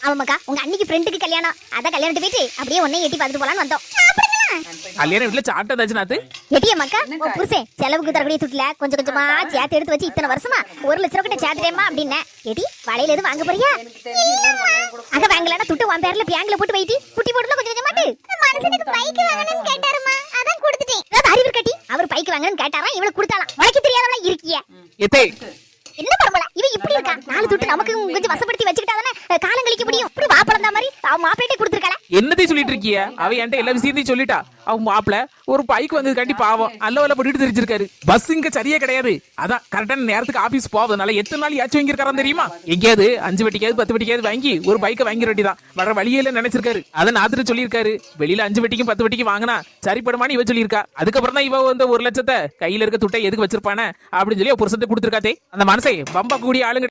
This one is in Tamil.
ஆமாக்கா உங்க அன்னைக்கு ஃப்ரெண்டுக்கு கல்யாணம், அதான் கல்யாணத்துக்கு போயிட்டு அப்படியே உன்னை எட்டி பார்த்துட்டு போலான்னு வந்தோம். கல்யாண வீட்டுல சாப்பிட்டா தாச்சு நாத்து. எட்டியம்மாக்கா உன் புருஷன் செலவுக்கு தரக்கூடிய துட்டுல கொஞ்சம் கொஞ்சமா சேர்த்து எடுத்து வச்சு இத்தனை வருஷமா 1 லட்சம் ரூபாய் கிட்ட சேர்த்துட்டேமா அப்படின்னு. எடி வளையல எதுவும் வாங்க போறியா? அங்க வாங்கலன்னா துட்டு உன் பேர்ல பேங்க்ல போட்டு வைட்டி குட்டி போட்டுல கொஞ்சம் கொஞ்சம் மாட்டு. மனுஷனுக்கு பைக் வாங்கணும்னு கேட்டாருமா, அதான் கொடுத்துட்டேன். அதாவது அறிவு கட்டி அவர் பைக் வாங்கணும்னு கேட்டாராம், இவளுக்கு கொடுத்தாலாம். உனக்கு தெரியாதவளா இருக்கிய எத்தே என்ன பரம்பல இவ இப்படி இருக்கா? 4 துட்டு நமக்கு கொஞ்சம் வசப்படுத்தி வச்சுக்கிட்டாதானே காலம் கழிக்க முடியும். இப்படி வாப்பளந்தா மாதிரி அவ மாப்பிள்ளைட்டே கொடுத்துருக்கல. என்னத்தையும் சொல்லிட்டு இருக்கிய? அவ என்கிட்ட எல்லா விஷயத்தையும் சொல்லிட்டா. அவன் மாப்பிள்ள ஒரு பைக் வந்தது கண்டி பாவம் அல்லவல போட்டுட்டு தெரிஞ்சிருக்காரு. பஸ் இங்க சரியா கிடையாது, அதான் கரெக்டான நேரத்துக்கு ஆபீஸ் போவதுனால எத்தனை நாள் யாச்சும் வாங்கியிருக்காராம் தெரியுமா? எங்கேயாவது 5 வட்டிக்காவது 10 வட்டிக்காவது வாங்கி ஒரு பைக்கை வாங்கிட வேண்டியதான். வர வழியில நினைச்சிருக்காரு. அதை நாத்துட்டு சொல்லியிருக்காரு. வெளியில 5 வட்டிக்கும் 10 வட்டிக்கும் வாங்கினா சரிப்படுமான்னு இவ சொல்லியிருக்கா. அதுக்கப்புறம் தான் இவ வந்து 1 லட்சத்தை கையில இருக்க துட்டை எதுக்கு வச்சிருப்பானே அப்படின்னு சொல்லி புருஷத்தை கொடுத்துருக்காத்தே. அந்த மனசை பம்பா கூடிய ஆளுங்க